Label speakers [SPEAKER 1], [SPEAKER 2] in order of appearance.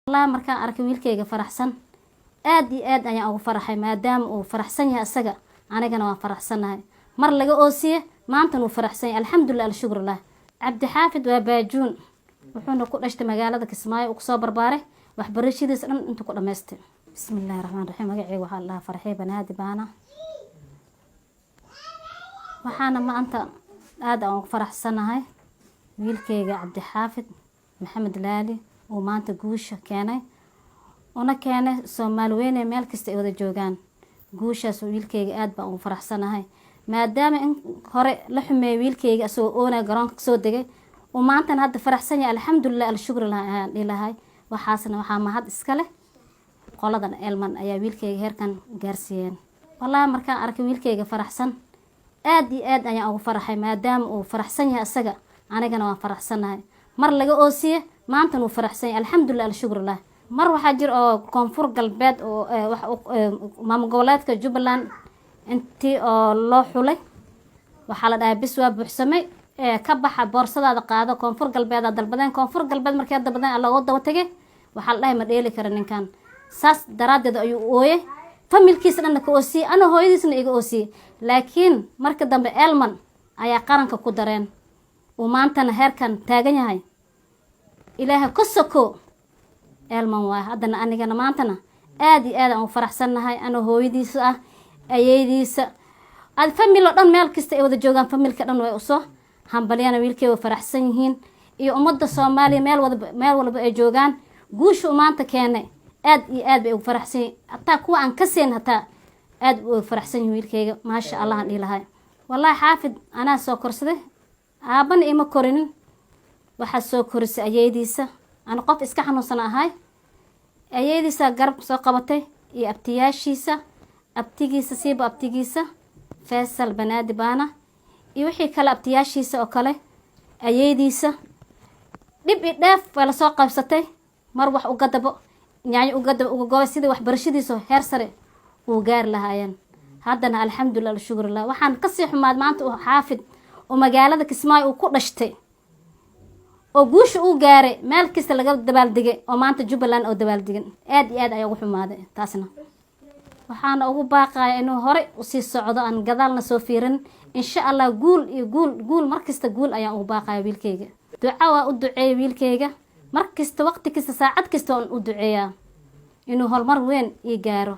[SPEAKER 1] والله markaan arkay wiilkayga faraxsan aad iyo aad ayaan ugu faraxay maadaama uu faraxsan yahay asaga anigana waan faraxsanahay mar laga oosiye maanta uu faraxsan yahay alxamdulillah alshukrillah cabdi xaafid waa baajuun wuxuuna ku dhashtay magaalada Kismaayo uu soo barbaaray waxbarashadiisa dhan inta ku dhameystay bismillaahir rahmaanir rahiim magacayga waxa la farxay banaadi baana waxaana maanta aad aan ugu faraxsanahay wiilkayga cabdi xaafid maxamed laali oo maanta guusha keenay ona keenay Soomaali weyn meel kasta ay wada joogaan guushaas wiilkayga aad baan ugu faraxsanahay maadaama in hore la xumeey wiilkayga asoo oona garoonka soo degay oo maanta hadda faraxsan yahay alxamdulillah alshukrillah ilaahay waxaasna waxa mahad iska leh qoladan Elman ayaa wiilkayga heerkan gaarsiiyeen wallahi markaan arkay wiilkayga faraxsan aad iyo aad ayaan ugu faraxay maadaama uu faraxsan yahay asaga anigana waan faraxsanahay mar laga oosiye maanta uu faraxsan yahay alxamdulillah alshukrillah mar waxa jir oo koonfur galbeed oo maamul goboleedka Jubbaland intii oo loo xulay waxa la dhahay bis waa buuxsamay ka baxa boorsadaada qaado koonfur galbeed dalbadeen koonfur galbeed markii dalbadeen loo daba tagay waxa la dhahay ma dheeli karo ninkan saas daraadeed ayuu ooyay familkiisa dhan ka oosiyay ana hooyadiisna iga oosiyay laakiin marka dambe Elman ayaa qaranka ku dareen oo maantana heerkan taagan yahay ilaahay ku soko Elman waa hadana anigana maantana aad iyo aad aan u faraxsanahay ana hooyadiisa ah ayaydiisa ad family dhan meel kasta ay wada joogaan familka dhan way u soo hambaliyana wiilkay way faraxsan yihiin iyo ummadda Soomaaliya meel walba ay joogaan guushu maanta keenay aad iyo aad bay ugu faraxsan hatta kuwa aan ka seen hatta aad ugu faraxsan wiilkayga ma sha Allah aan ilahay wallahi xaafid ana soo korsaday aaban ima korinin waxa soo korisay ayaydiisa ana qof iska xanuunsan ahay ayaydiisa garab soo qabatay iyo abtiyaashiisa abtigiisa siiba abtigiisa Faisal banaadi baana iyo wixii kala abtiyaashiisa oo kale ayaydiisa dib i dheef wala soo qabsatay mar wax u gadabo yaani u gadabo uga goob sidii wax barashadiisa heer sare uu gaar lahaayeen haddana alxamdulillah alshukrillah waxaan ka sii xumaad maanta oo xaafid oo magaalada Kismaayo uu ku dhashtay oo guusha uu gaaray meel kasta laga dabaaldegay oo maanta Jubbaland oo dabaaldegin aad iyo aad ay ugu xumaaday taasna waxaan ugu baaqayaa inuu hore u sii socdo aan gadaalna soo fiirin insha Allah guul markasta guul ayaan ugu baaqayaa wiilkayga duco waa u duceeyay wiilkayga markasta waqti kasta saacad kasta aan u duceeyaa inuu horumar weyn ii gaaro